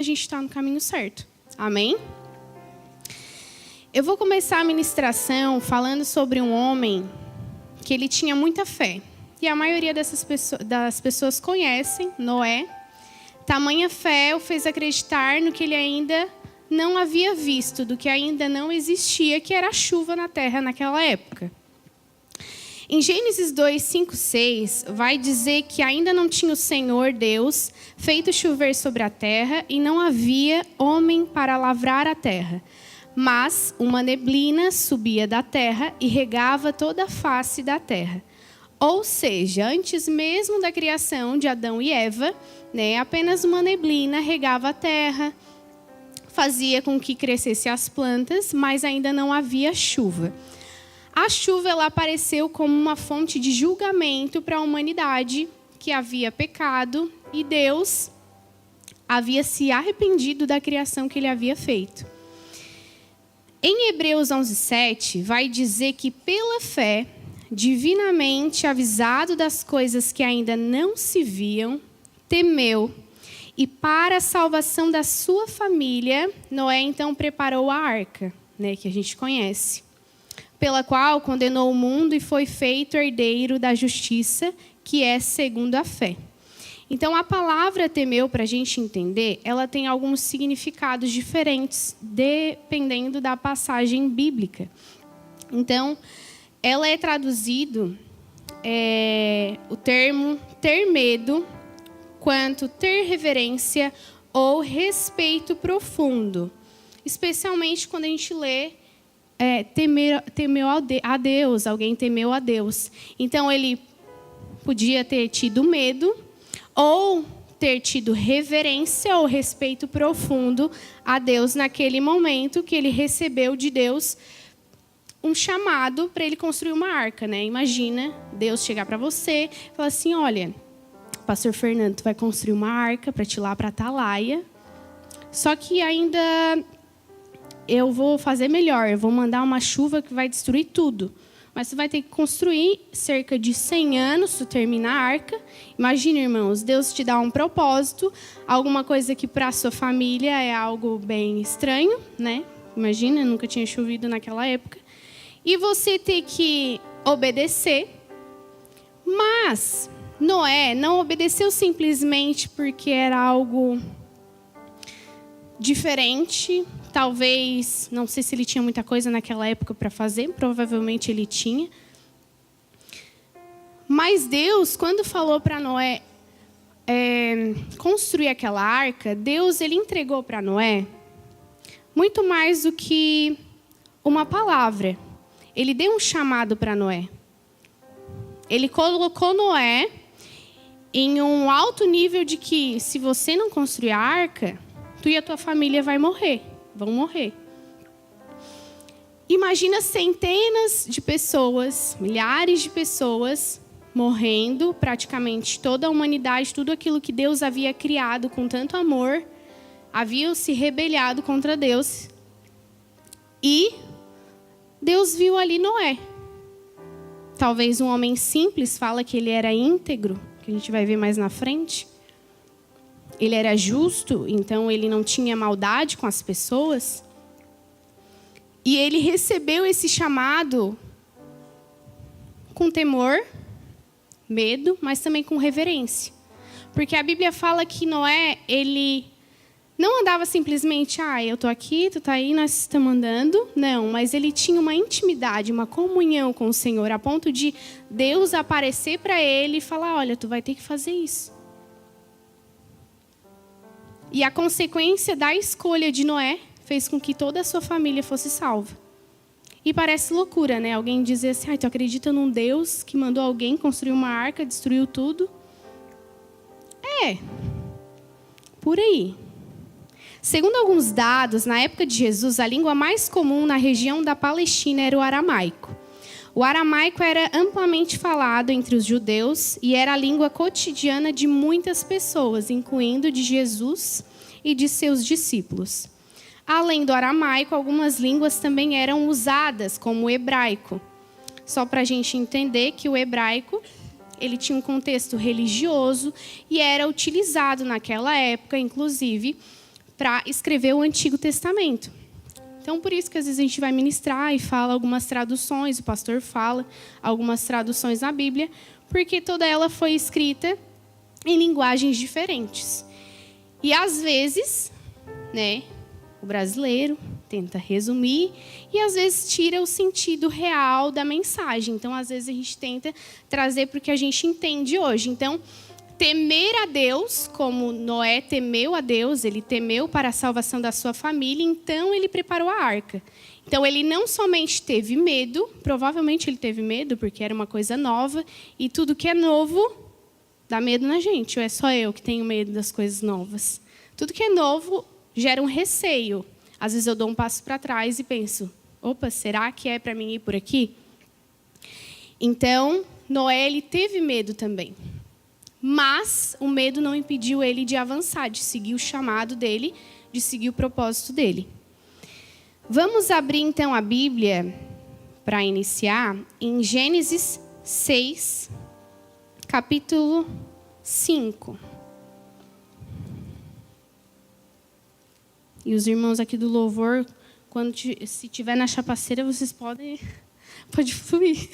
a gente está no caminho certo. Amém? Eu vou começar a ministração falando sobre um homem que ele tinha muita fé. E a maioria das pessoas conhecem Noé. Tamanha fé o fez acreditar no que ele ainda não havia visto, do que ainda não existia, que era a chuva na terra naquela época. Em Gênesis 2, 5, 6, vai dizer que ainda não tinha o Senhor Deus feito chover sobre a terra e não havia homem para lavrar a terra. Mas uma neblina subia da terra e regava toda a face da terra. Ou seja, antes mesmo da criação de Adão e Eva, apenas uma neblina regava a terra, fazia com que crescessem as plantas, mas ainda não havia chuva. A chuva ela apareceu como uma fonte de julgamento para a humanidade que havia pecado e Deus havia se arrependido da criação que ele havia feito. Em Hebreus 11:7 vai dizer que pela fé, divinamente avisado das coisas que ainda não se viam, temeu e para a salvação da sua família, Noé então preparou a arca, que a gente conhece, pela qual condenou o mundo e foi feito herdeiro da justiça, que é segundo a fé. Então, a palavra temeu, para a gente entender, ela tem alguns significados diferentes, dependendo da passagem bíblica. Então, ela é traduzido, o termo ter medo, quanto ter reverência ou respeito profundo. Especialmente quando a gente lê temeu a Deus, alguém temeu a Deus. Então, ele podia ter tido medo ou ter tido reverência ou respeito profundo a Deus naquele momento que ele recebeu de Deus um chamado para ele construir uma arca. Imagina Deus chegar para você e falar assim, olha, pastor Fernando, tu vai construir uma arca para te ir lá para Atalaia, só que ainda eu vou fazer melhor, eu vou mandar uma chuva que vai destruir tudo. Mas você vai ter que construir cerca de 100 anos, tu termina a arca. Imagina, irmãos, Deus te dá um propósito, alguma coisa que para a sua família é algo bem estranho, Imagina, nunca tinha chovido naquela época. E você ter que obedecer. Mas Noé não obedeceu simplesmente porque era algo diferente. Talvez, não sei se ele tinha muita coisa naquela época para fazer, provavelmente ele tinha. Mas Deus, quando falou para Noé construir aquela arca, Deus ele entregou para Noé muito mais do que uma palavra. Ele deu um chamado para Noé. Ele colocou Noé em um alto nível de que, se você não construir a arca, tu e a tua família vão morrer. Imagina centenas de pessoas, milhares de pessoas morrendo, praticamente toda a humanidade, tudo aquilo que Deus havia criado com tanto amor, haviam se rebelado contra Deus. E Deus viu ali Noé. Talvez um homem simples, fala que ele era íntegro, que a gente vai ver mais na frente. Ele era justo, então ele não tinha maldade com as pessoas. E ele recebeu esse chamado com temor, medo, mas também com reverência. Porque a Bíblia fala que Noé, ele não andava simplesmente, eu estou aqui, tu está aí, nós estamos andando. Não, mas ele tinha uma intimidade, uma comunhão com o Senhor, a ponto de Deus aparecer para ele e falar, olha, tu vai ter que fazer isso. E a consequência da escolha de Noé fez com que toda a sua família fosse salva. E parece loucura, Alguém dizer assim, tu acredita num Deus que mandou alguém construir uma arca, destruiu tudo? Por aí. Segundo alguns dados, na época de Jesus, a língua mais comum na região da Palestina era o aramaico. O aramaico era amplamente falado entre os judeus e era a língua cotidiana de muitas pessoas, incluindo de Jesus e de seus discípulos. Além do aramaico, algumas línguas também eram usadas, como o hebraico. Só para a gente entender que o hebraico ele tinha um contexto religioso e era utilizado naquela época, inclusive, para escrever o Antigo Testamento. Então, por isso que às vezes a gente vai ministrar e fala algumas traduções, o pastor fala algumas traduções na Bíblia, porque toda ela foi escrita em linguagens diferentes. E às vezes, né, o brasileiro tenta resumir e às vezes tira o sentido real da mensagem. Então, às vezes a gente tenta trazer para o que a gente entende hoje. Então, temer a Deus, como Noé temeu a Deus, ele temeu para a salvação da sua família, então ele preparou a arca. Então ele não somente teve medo, provavelmente ele teve medo porque era uma coisa nova, e tudo que é novo dá medo na gente, ou é só eu que tenho medo das coisas novas? Tudo que é novo gera um receio. Às vezes eu dou um passo para trás e penso, opa, será que é para mim ir por aqui? Então, Noé ele teve medo também. Mas o medo não impediu ele de avançar, de seguir o chamado dele, de seguir o propósito dele. Vamos abrir então a Bíblia para iniciar em Gênesis 6, capítulo 5. E os irmãos aqui do louvor, se tiver na chapaceira, vocês pode fluir.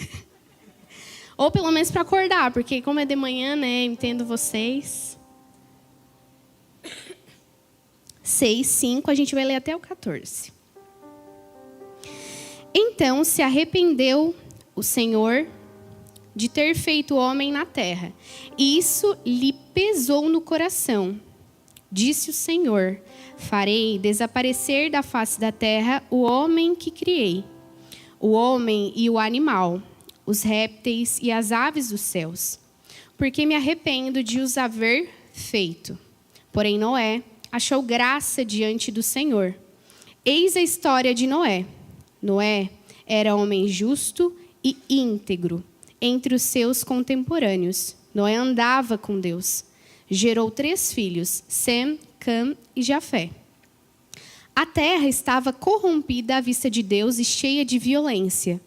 Ou pelo menos para acordar, porque como é de manhã, né, entendo vocês. 6, 5, a gente vai ler até o 14. Então se arrependeu o Senhor de ter feito o homem na terra, e isso lhe pesou no coração. Disse o Senhor, farei desaparecer da face da terra o homem que criei, o homem e o animal, os répteis e as aves dos céus, porque me arrependo de os haver feito. Porém Noé achou graça diante do Senhor. Eis a história de Noé. Noé era homem justo e íntegro entre os seus contemporâneos. Noé andava com Deus. Gerou 3 filhos, Sem, Cam e Jafé. A terra estava corrompida à vista de Deus e cheia de violência.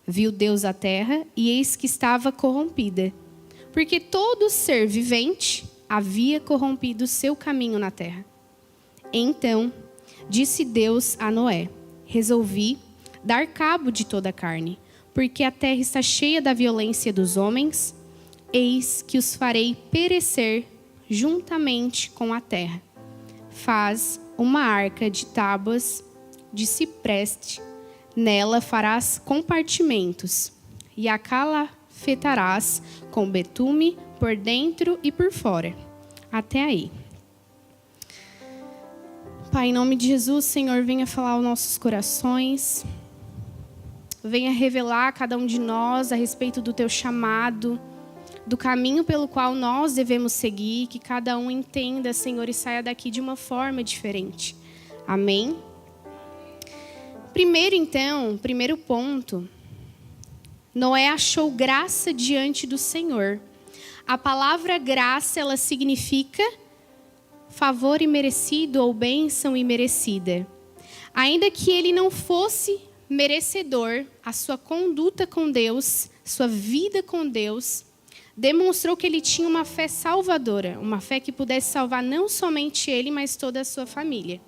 Viu Deus a terra, e eis que estava corrompida, porque todo ser vivente havia corrompido seu caminho na terra. Então, disse Deus a Noé, resolvi dar cabo de toda a carne, porque a terra está cheia da violência dos homens, eis que os farei perecer juntamente com a terra. Faz uma arca de tábuas de cipreste, nela farás compartimentos e a calafetarás com betume por dentro e por fora. Até aí. Pai, em nome de Jesus, Senhor, venha falar aos nossos corações. Venha revelar a cada um de nós a respeito do teu chamado, do caminho pelo qual nós devemos seguir, que cada um entenda, Senhor, e saia daqui de uma forma diferente. Amém? Primeiro ponto, Noé achou graça diante do Senhor. A palavra graça, ela significa favor imerecido ou bênção imerecida. Ainda que ele não fosse merecedor, a sua conduta com Deus, sua vida com Deus, demonstrou que ele tinha uma fé salvadora, uma fé que pudesse salvar não somente ele, mas toda a sua família.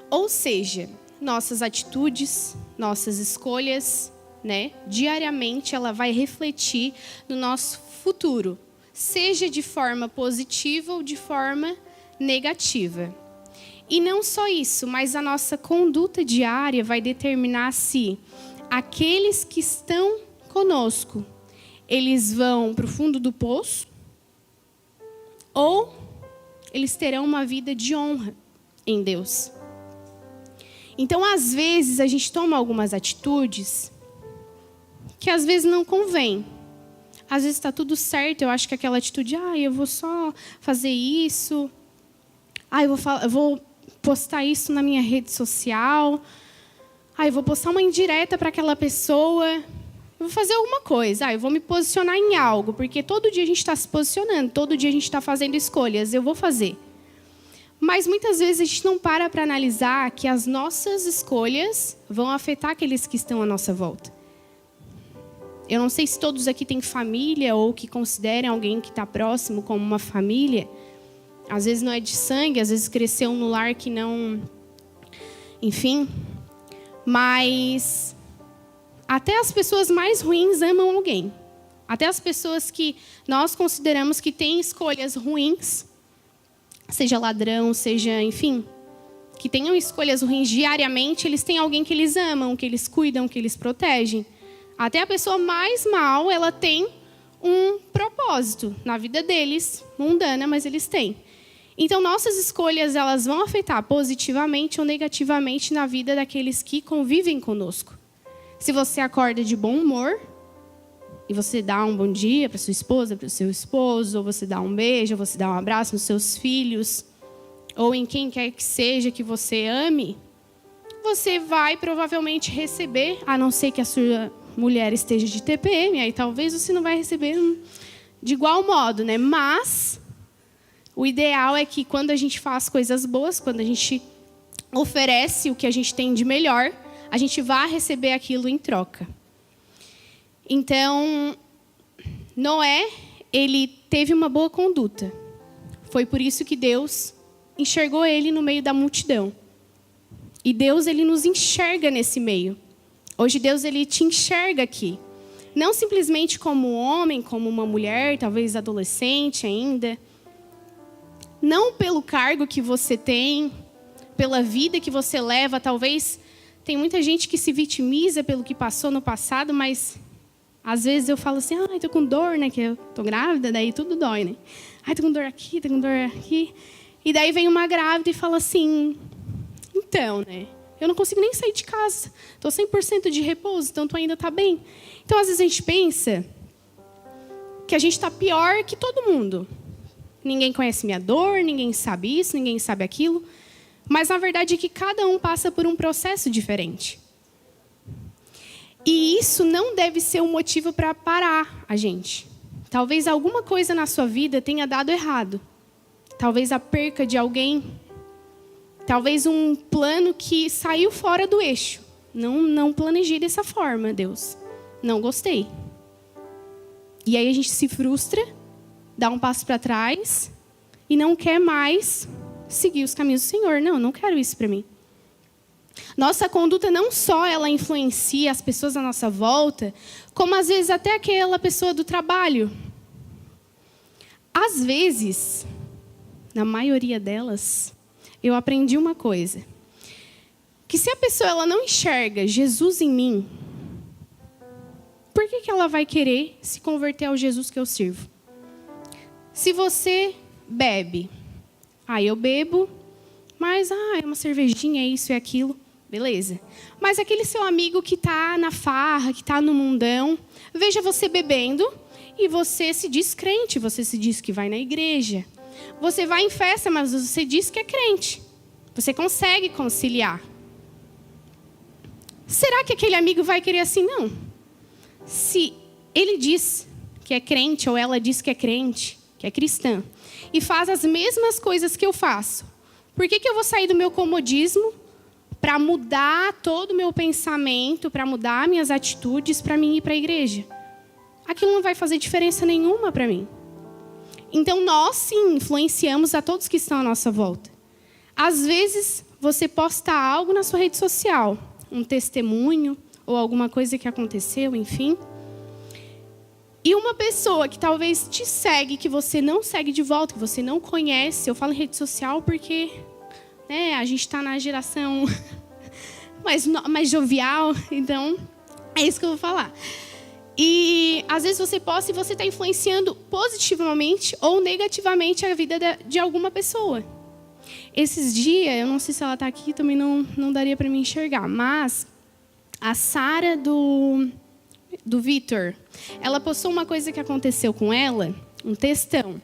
Ou seja, nossas atitudes, nossas escolhas, né, diariamente ela vai refletir no nosso futuro, seja de forma positiva ou de forma negativa. E não só isso, mas a nossa conduta diária vai determinar se aqueles que estão conosco, eles vão para o fundo do poço ou eles terão uma vida de honra em Deus. Então, às vezes, a gente toma algumas atitudes que às vezes não convém. Às vezes está tudo certo, eu acho que aquela atitude, eu vou só fazer isso, eu vou postar isso na minha rede social, eu vou postar uma indireta para aquela pessoa, eu vou fazer alguma coisa, eu vou me posicionar em algo, porque todo dia a gente está se posicionando, todo dia a gente está fazendo escolhas, eu vou fazer. Mas muitas vezes a gente não para analisar que as nossas escolhas vão afetar aqueles que estão à nossa volta. Eu não sei se todos aqui têm família ou que considerem alguém que está próximo como uma família, Às vezes não é de sangue, às vezes cresceu no lar que não... Enfim. Mas até as pessoas mais ruins amam alguém. Até as pessoas que nós consideramos que têm escolhas ruins, seja ladrão, seja, enfim, que tenham escolhas ruins diariamente, eles têm alguém que eles amam, que eles cuidam, que eles protegem. Até a pessoa mais mal, ela tem um propósito na vida deles, mundana, mas eles têm. Então, nossas escolhas, elas vão afetar positivamente ou negativamente na vida daqueles que convivem conosco. Se você acorda de bom humor, e você dá um bom dia para sua esposa, para o seu esposo, ou você dá um beijo, ou você dá um abraço nos seus filhos, ou em quem quer que seja que você ame, você vai provavelmente receber, a não ser que a sua mulher esteja de TPM, aí talvez você não vai receber de igual modo, né? Mas o ideal é que quando a gente faz coisas boas, quando a gente oferece o que a gente tem de melhor, a gente vai receber aquilo em troca. Então, Noé, ele teve uma boa conduta. Foi por isso que Deus enxergou ele no meio da multidão. E Deus, ele nos enxerga nesse meio. Hoje Deus, ele te enxerga aqui. Não simplesmente como homem, como uma mulher, talvez adolescente ainda. Não pelo cargo que você tem, pela vida que você leva. Talvez tem muita gente que se vitimiza pelo que passou no passado, mas às vezes eu falo assim, tô com dor, né? Que eu tô grávida, daí tudo dói, né? Tô com dor aqui, tô com dor aqui. E daí vem uma grávida e fala assim, então, né? Eu não consigo nem sair de casa. Estou 100% de repouso, então tu ainda está bem. Então, às vezes a gente pensa que a gente está pior que todo mundo. Ninguém conhece minha dor, ninguém sabe isso, ninguém sabe aquilo. Mas, na verdade, é que cada um passa por um processo diferente. E isso não deve ser um motivo para parar a gente. Talvez alguma coisa na sua vida tenha dado errado. Talvez a perca de alguém. Talvez um plano que saiu fora do eixo. Não planejei dessa forma, Deus. Não gostei. E aí a gente se frustra, dá um passo para trás e não quer mais seguir os caminhos do Senhor. Não quero isso para mim. Nossa conduta não só ela influencia as pessoas à nossa volta, como às vezes até aquela pessoa do trabalho. Às vezes, na maioria delas, eu aprendi uma coisa. Que se a pessoa ela não enxerga Jesus em mim, por que ela vai querer se converter ao Jesus que eu sirvo? Se você bebe, eu bebo, mas é uma cervejinha, é isso e aquilo. Beleza. Mas aquele seu amigo que está na farra, que está no mundão, veja você bebendo e você se diz crente, você se diz que vai na igreja. Você vai em festa, mas você diz que é crente. Você consegue conciliar. Será que aquele amigo vai querer assim? Não. Se ele diz que é crente ou ela diz que é crente, que é cristã, e faz as mesmas coisas que eu faço, por que eu vou sair do meu comodismo para mudar todo o meu pensamento, para mudar minhas atitudes, para mim ir para a igreja? Aquilo não vai fazer diferença nenhuma para mim. Então, nós, sim, influenciamos a todos que estão à nossa volta. Às vezes, você posta algo na sua rede social, um testemunho ou alguma coisa que aconteceu, enfim. E uma pessoa que talvez te segue, que você não segue de volta, que você não conhece, eu falo em rede social porque a gente está na geração mais jovial, então é isso que eu vou falar. E às vezes você posta e você está influenciando positivamente ou negativamente a vida de alguma pessoa. Esses dias, eu não sei se ela está aqui, também não daria para me enxergar, mas a Sara do Vitor, ela postou uma coisa que aconteceu com ela, um textão.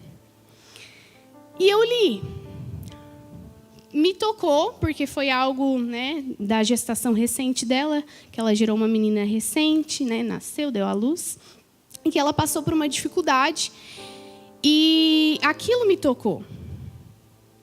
E eu li. Me tocou, porque foi algo da gestação recente dela, que ela gerou uma menina recente, nasceu, deu à luz, e que ela passou por uma dificuldade. E aquilo me tocou.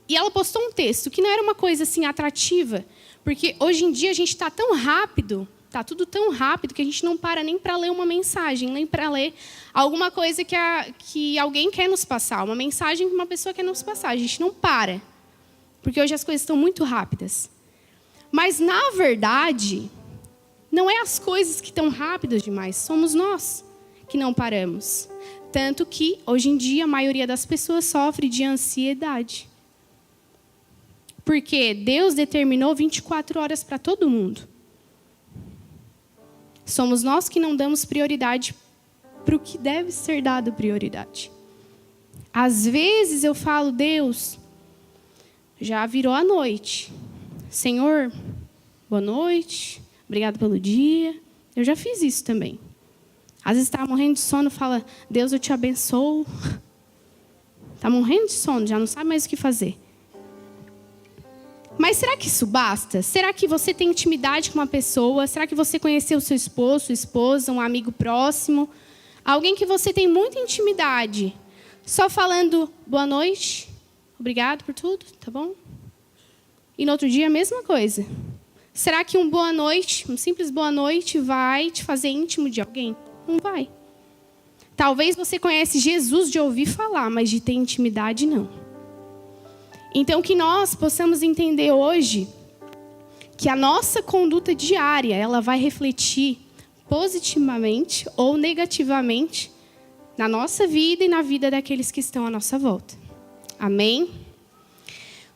E ela postou um texto que não era uma coisa assim atrativa, porque hoje em dia a gente está tão rápido, Tá tudo tão rápido que a gente não para nem para ler uma mensagem, nem para ler alguma coisa que alguém quer nos passar, uma mensagem que uma pessoa quer nos passar. A gente não para, porque hoje as coisas estão muito rápidas. Mas, na verdade, não é as coisas que estão rápidas demais, somos nós que não paramos. Tanto que, hoje em dia, a maioria das pessoas sofre de ansiedade. Porque Deus determinou 24 horas para todo mundo. Somos nós que não damos prioridade para o que deve ser dado prioridade. Às vezes eu falo, Deus, já virou a noite. Senhor, boa noite, obrigado pelo dia. Eu já fiz isso também. Às vezes está morrendo de sono, fala, Deus, eu te abençoo. Está morrendo de sono, já não sabe mais o que fazer. Mas será que isso basta? Será que você tem intimidade com uma pessoa? Será que você conheceu seu esposo, sua esposa, um amigo próximo? Alguém que você tem muita intimidade. Só falando, boa noite, obrigado por tudo, tá bom? E no outro dia a mesma coisa. Será que um boa noite, um simples boa noite vai te fazer íntimo de alguém? Não vai. Talvez você conhece Jesus de ouvir falar, mas de ter intimidade não. Então que nós possamos entender hoje que a nossa conduta diária, ela vai refletir positivamente ou negativamente na nossa vida e na vida daqueles que estão à nossa volta. Amém?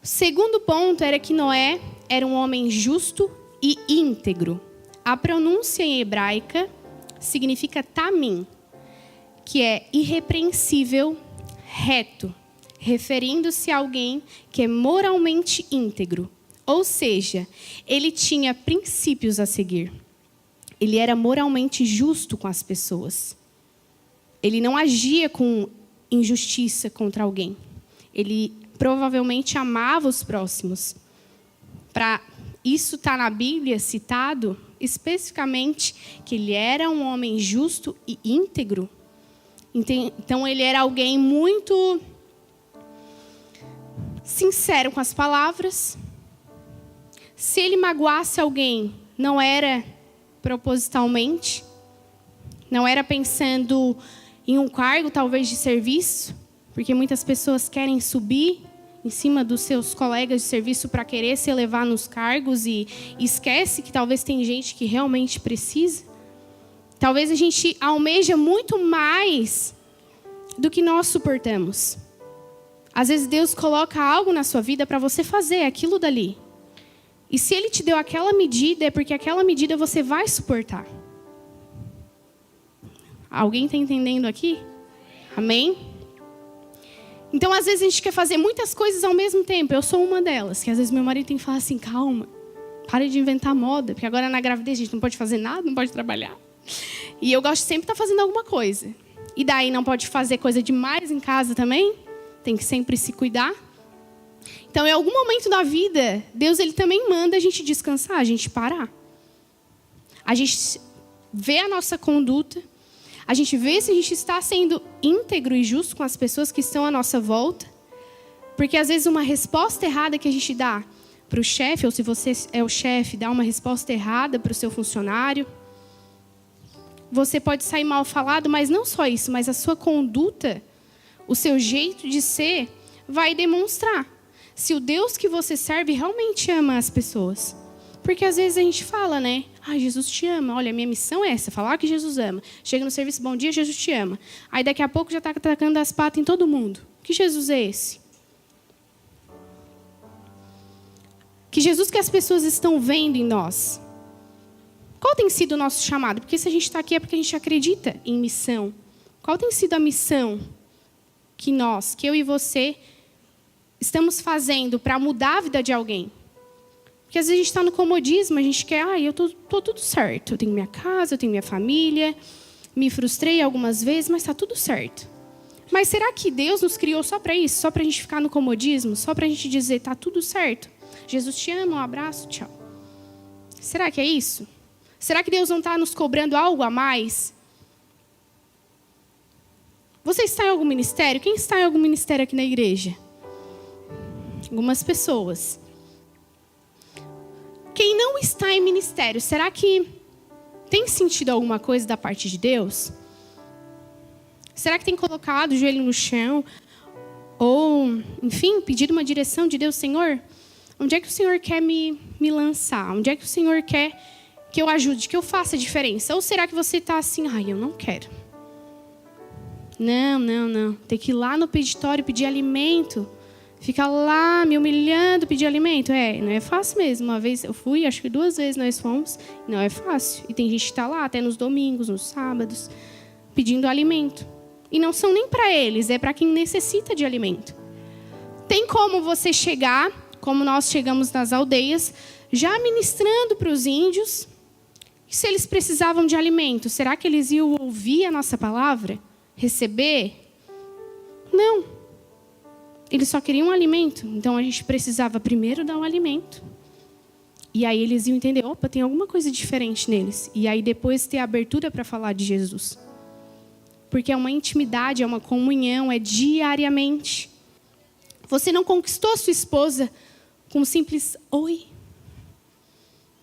O segundo ponto era que Noé era um homem justo e íntegro. A pronúncia em hebraica significa tamim, que é irrepreensível, reto, referindo-se a alguém que é moralmente íntegro. Ou seja, ele tinha princípios a seguir. Ele era moralmente justo com as pessoas. Ele não agia com injustiça contra alguém. Ele provavelmente amava os próximos. Isso está na Bíblia citado especificamente que ele era um homem justo e íntegro. Então ele era alguém muito sincero com as palavras. Se ele magoasse alguém, não era propositalmente, não era pensando em um cargo talvez de serviço, porque muitas pessoas querem subir em cima dos seus colegas de serviço para querer se elevar nos cargos e esquece que talvez tem gente que realmente precisa. Talvez a gente almeja muito mais do que nós suportamos. Às vezes Deus coloca algo na sua vida para você fazer aquilo dali. E se Ele te deu aquela medida, é porque aquela medida você vai suportar. Alguém está entendendo aqui? Amém? Então, às vezes, a gente quer fazer muitas coisas ao mesmo tempo. Eu sou uma delas, que às vezes meu marido tem que falar assim, calma, pare de inventar moda, porque agora na gravidez a gente não pode fazer nada, não pode trabalhar. E eu gosto de sempre estar fazendo alguma coisa. E daí não pode fazer coisa demais em casa também? Tem que sempre se cuidar. Então, em algum momento da vida, Deus ele também manda a gente descansar, a gente parar. A gente vê a nossa conduta, a gente vê se a gente está sendo íntegro e justo com as pessoas que estão à nossa volta. Porque, às vezes, uma resposta errada que a gente dá para o chefe, ou se você é o chefe, dá uma resposta errada para o seu funcionário, você pode sair mal falado, mas não só isso, mas a sua conduta, o seu jeito de ser, vai demonstrar se o Deus que você serve realmente ama as pessoas. Porque às vezes a gente fala, né? Ah, Jesus te ama. Olha, a minha missão é essa, falar que Jesus ama. Chega no serviço, bom dia, Jesus te ama. Aí daqui a pouco já está atacando as patas em todo mundo. Que Jesus é esse? Que Jesus que as pessoas estão vendo em nós? Qual tem sido o nosso chamado? Porque se a gente está aqui é porque a gente acredita em missão. Qual tem sido a missão que eu e você, estamos fazendo para mudar a vida de alguém? Porque às vezes a gente está no comodismo, a gente quer, eu tô tudo certo. Eu tenho minha casa, eu tenho minha família, me frustrei algumas vezes, mas está tudo certo. Mas será que Deus nos criou só para isso? Só para a gente ficar no comodismo? Só para a gente dizer, está tudo certo? Jesus te ama, um abraço, tchau. Será que é isso? Será que Deus não está nos cobrando algo a mais? Você está em algum ministério? Quem está em algum ministério aqui na igreja? Algumas pessoas. Quem não está em ministério, será que tem sentido alguma coisa da parte de Deus? Será que tem colocado o joelho no chão? Ou, enfim, pedido uma direção de Deus? Senhor, onde é que o Senhor quer me lançar? Onde é que o Senhor quer que eu ajude, que eu faça a diferença? Ou será que você está assim, eu não quero. Não. Tem que ir lá no peditório pedir alimento. Ficar lá me humilhando, pedir alimento. Não é fácil mesmo. Uma vez eu fui, acho que 2 vezes nós fomos. Não é fácil. E tem gente que está lá até nos domingos, nos sábados, pedindo alimento. E não são nem para eles, é para quem necessita de alimento. Tem como você chegar, como nós chegamos nas aldeias, já ministrando para os índios. E se eles precisavam de alimento, será que eles iam ouvir a nossa palavra? Receber? Não. Eles só queriam um alimento. Então a gente precisava primeiro dar o alimento. E aí eles iam entender, opa, tem alguma coisa diferente neles. E aí depois ter a abertura para falar de Jesus. Porque é uma intimidade, é uma comunhão, é diariamente. Você não conquistou sua esposa com um simples oi.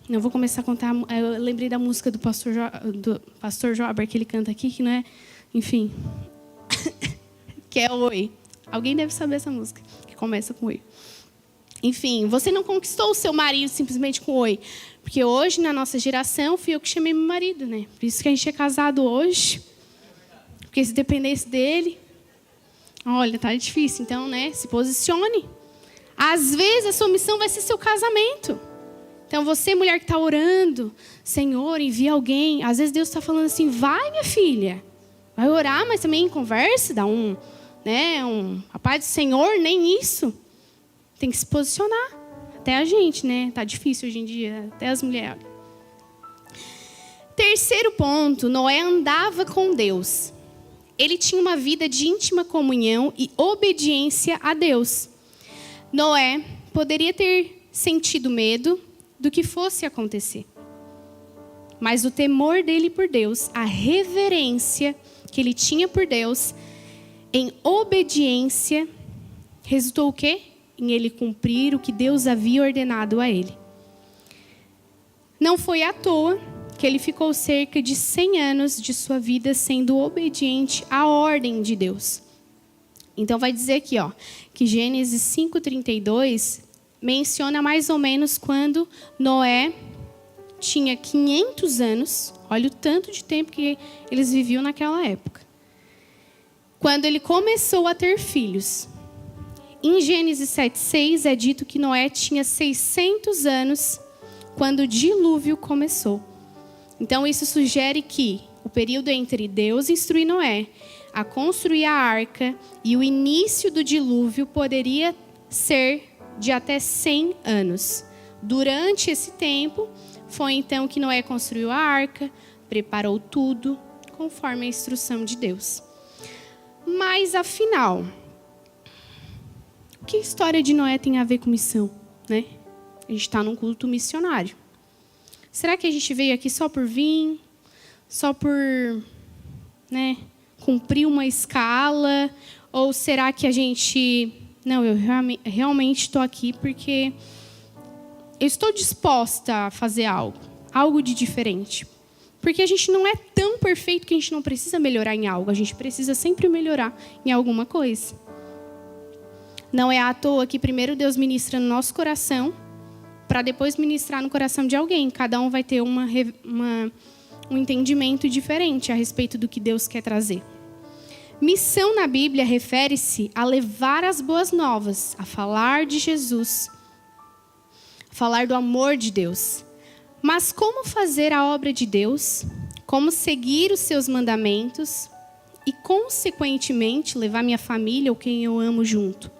Não vou começar a contar. Eu lembrei da música do pastor Jober, que ele canta aqui, que não é, enfim, que é oi. Alguém deve saber essa música, que começa com oi. Enfim, você não conquistou o seu marido simplesmente com oi. Porque hoje, na nossa geração, fui eu que chamei meu marido, né? Por isso que a gente é casado hoje. Porque se dependesse dele, olha, tá difícil. Então, né, se posicione. Às vezes, a sua missão vai ser seu casamento. Então, você, mulher que está orando, Senhor, envia alguém. Às vezes, Deus está falando assim, vai, minha filha. Vai orar, mas também conversa, dá a paz do Senhor, nem isso. Tem que se posicionar. Até a gente, né? Tá difícil hoje em dia, até as mulheres. Terceiro ponto, Noé andava com Deus. Ele tinha uma vida de íntima comunhão e obediência a Deus. Noé poderia ter sentido medo do que fosse acontecer. Mas o temor dele por Deus, a reverência que ele tinha por Deus, em obediência, resultou o quê? Em ele cumprir o que Deus havia ordenado a ele. Não foi à toa que ele ficou cerca de 100 anos de sua vida sendo obediente à ordem de Deus. Então vai dizer aqui, que Gênesis 5:32 menciona mais ou menos quando Noé tinha 500 anos. Olha o tanto de tempo que eles viviam naquela época. Quando ele começou a ter filhos. Em Gênesis 7:6 é dito que Noé tinha 600 anos quando o dilúvio começou. Então isso sugere que o período entre Deus instruir Noé a construir a arca e o início do dilúvio poderia ser de até 100 anos. Durante esse tempo, foi então que Noé construiu a arca, preparou tudo conforme a instrução de Deus. Mas afinal, o que a história de Noé tem a ver com missão, né? A gente está num culto missionário. Será que a gente veio aqui só por vir? Só por, cumprir uma escala? Ou será que a gente... Não, eu realmente estou aqui porque eu estou disposta a fazer algo de diferente. Porque a gente não é tão perfeito que a gente não precisa melhorar em algo. A gente precisa sempre melhorar em alguma coisa. Não é à toa que primeiro Deus ministra no nosso coração, para depois ministrar no coração de alguém. Cada um vai ter um entendimento diferente a respeito do que Deus quer trazer. Missão na Bíblia refere-se a levar as boas novas, a falar de Jesus, a falar do amor de Deus. Mas como fazer a obra de Deus? Como seguir os seus mandamentos? E, consequentemente, levar minha família ou quem eu amo junto?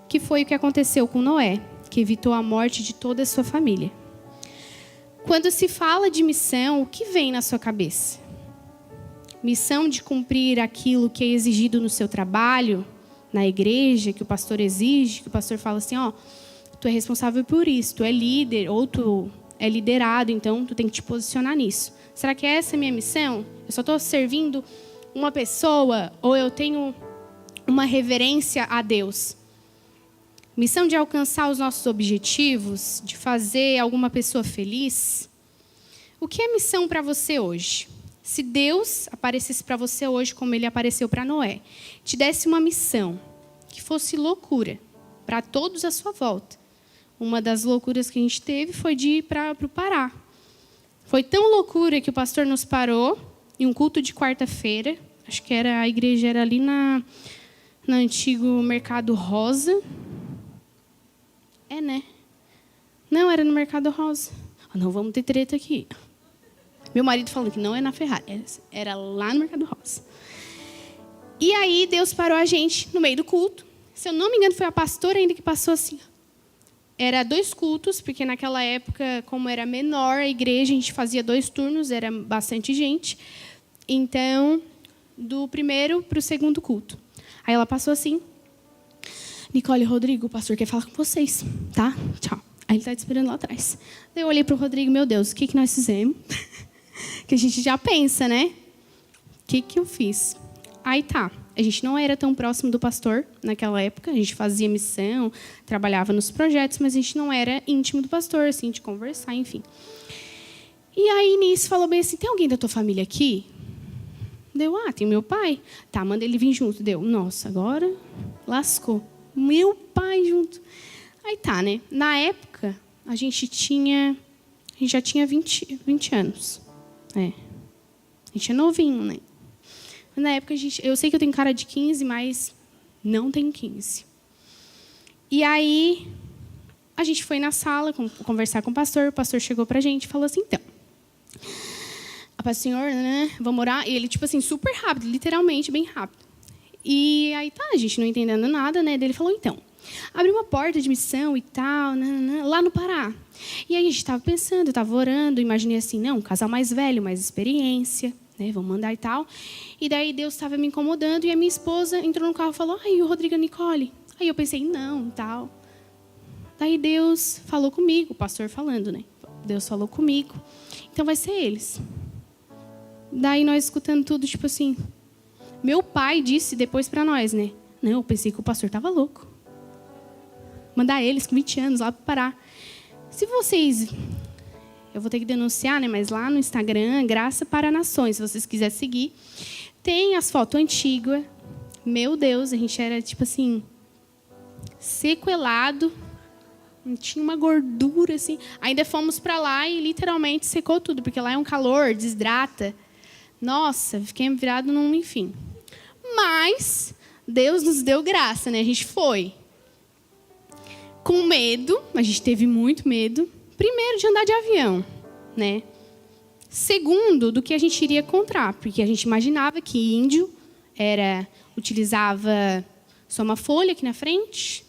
Que foi o que aconteceu com Noé, que evitou a morte de toda a sua família. Quando se fala de missão, o que vem na sua cabeça? Missão de cumprir aquilo que é exigido no seu trabalho, na igreja, que o pastor exige, que o pastor fala assim, tu é responsável por isso, tu é líder, ou tu é liderado, então tu tem que te posicionar nisso. Será que essa é a minha missão? Eu só estou servindo uma pessoa, ou eu tenho uma reverência a Deus? Missão de alcançar os nossos objetivos, de fazer alguma pessoa feliz? O que é missão para você hoje? Se Deus aparecesse para você hoje como ele apareceu para Noé, te desse uma missão que fosse loucura para todos à sua volta. Uma das loucuras que a gente teve foi de ir para o Pará. Foi tão loucura que o pastor nos parou em um culto de quarta-feira. Acho que a igreja era ali no antigo Mercado Rosa. Né? Não, era no Mercado Rosa. Não vamos ter treta aqui. Meu marido falando que não é na Ferrari. Era lá no Mercado Rosa. E aí Deus parou a gente no meio do culto. Se eu não me engano, foi a pastora ainda que passou assim. Era 2 cultos, porque naquela época, como era menor a igreja, a gente fazia 2 turnos, era bastante gente. Então, do primeiro para o segundo culto. Aí ela passou assim. Nicole e Rodrigo, o pastor quer falar com vocês, tá? Tchau. Aí ele está te esperando lá atrás. Daí eu olhei para o Rodrigo, meu Deus, o que nós fizemos? Que a gente já pensa, né? O que eu fiz? Aí tá. A gente não era tão próximo do pastor naquela época. A gente fazia missão, trabalhava nos projetos, mas a gente não era íntimo do pastor, assim, de conversar, enfim. E aí, nisso, falou bem assim, tem alguém da tua família aqui? Deu, tem meu pai. Tá, manda ele vir junto. Deu, nossa, agora lascou. Meu pai junto. Aí tá, né? Na época, a gente já tinha 20 anos. A gente é novinho, né? Na época, eu sei que eu tenho cara de 15, mas não tenho 15. E aí, a gente foi na sala conversar com o pastor chegou pra gente e falou assim, então, senhor, né, vamos orar. E ele, tipo assim, super rápido, literalmente, bem rápido. E aí, tá, a gente não entendendo nada, né? Daí ele falou, então, abriu uma porta de missão e tal, lá no Pará. E aí a gente estava pensando, eu estava orando, imaginei assim, não, um casal mais velho, mais experiência, né? Vamos mandar e tal. E daí Deus estava me incomodando e a minha esposa entrou no carro e falou, o Rodrigo e a Nicole. Aí eu pensei, não, tal. Daí Deus falou comigo, o pastor falando, né? Deus falou comigo. Então vai ser eles. Daí nós escutando tudo, tipo assim, meu pai disse depois para nós, né? Não, eu pensei que o pastor estava louco. Mandar eles com 20 anos lá para Pará. Se vocês... Eu vou ter que denunciar, né? Mas lá no Instagram, Graça para Nações, se vocês quiserem seguir, tem as fotos antigas. Meu Deus, a gente era, tipo assim, sequelado. Tinha uma gordura, assim. Ainda fomos para lá e literalmente secou tudo, porque lá é um calor, desidrata. Nossa, fiquei virado num enfim. Mas Deus nos deu graça, né? A gente foi. Com medo, a gente teve muito medo. Primeiro, de andar de avião, né? Segundo, do que a gente iria encontrar, porque a gente imaginava que índio utilizava só uma folha aqui na frente,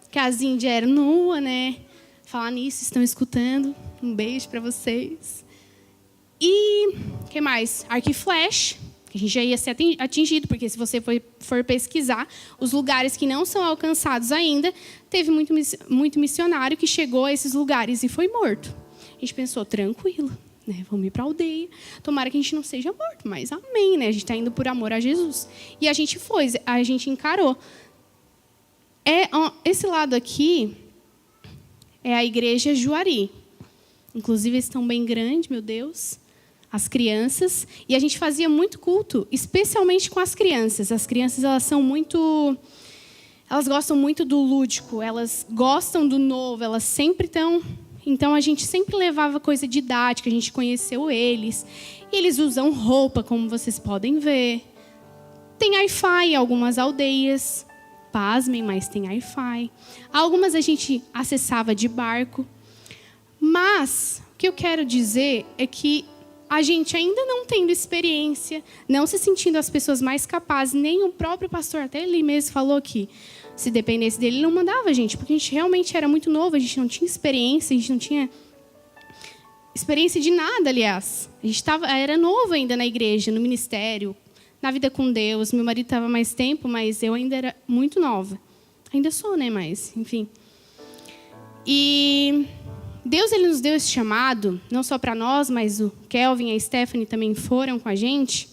que as índias eram nuas, né? Falar nisso, estão escutando. Um beijo para vocês. E o que mais? Arco e flecha, que a gente já ia ser atingido, porque se você for pesquisar, os lugares que não são alcançados ainda, teve muito missionário que chegou a esses lugares e foi morto. A gente pensou, tranquilo, né? Vamos ir para a aldeia. Tomara que a gente não seja morto, mas amém, né? A gente está indo por amor a Jesus. E a gente foi, a gente encarou. Esse lado aqui é a igreja Juari. Inclusive, eles estão bem grandes, meu Deus. As crianças. E a gente fazia muito culto, especialmente com as crianças. As crianças, elas gostam muito do lúdico, elas gostam do novo, elas sempre estão... Então, a gente sempre levava coisa didática, a gente conheceu eles. E eles usam roupa, como vocês podem ver. Tem Wi-Fi em algumas aldeias. Pasmem, mas tem Wi-Fi. Algumas a gente acessava de barco. Mas, o que eu quero dizer é que a gente ainda não tendo experiência, não se sentindo as pessoas mais capazes, nem o próprio pastor, até ele mesmo falou que se dependesse dele, ele não mandava a gente, porque a gente realmente era muito novo, a gente não tinha experiência, a gente não tinha experiência de nada, aliás. A gente era novo ainda na igreja, no ministério, na vida com Deus. Meu marido estava mais tempo, mas eu ainda era muito nova. Ainda sou, né? Mas, enfim. E Deus, ele nos deu esse chamado, não só para nós, mas o Kelvin e a Stephanie também foram com a gente.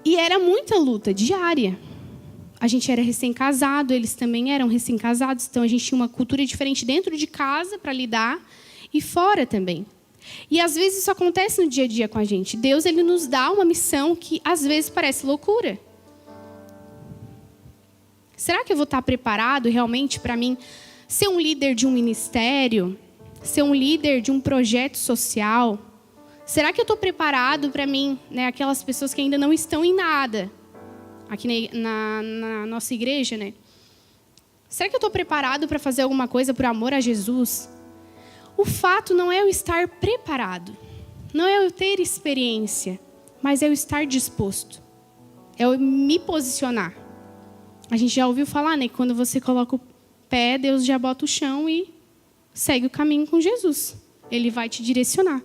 E era muita luta diária. A gente era recém-casado, eles também eram recém-casados, então a gente tinha uma cultura diferente dentro de casa para lidar e fora também. E às vezes isso acontece no dia a dia com a gente. Deus, ele nos dá uma missão que às vezes parece loucura. Será que eu vou estar preparado realmente para mim ser um líder de um ministério? Ser um líder de um projeto social? Será que eu estou preparado para mim, né, aquelas pessoas que ainda não estão em nada, aqui na nossa igreja, né? Será que eu estou preparado para fazer alguma coisa por amor a Jesus? O fato não é eu estar preparado, não é eu ter experiência, mas é eu estar disposto, é eu me posicionar. A gente já ouviu falar, né, que quando você coloca o pé, Deus já bota o chão e segue o caminho com Jesus. Ele vai te direcionar.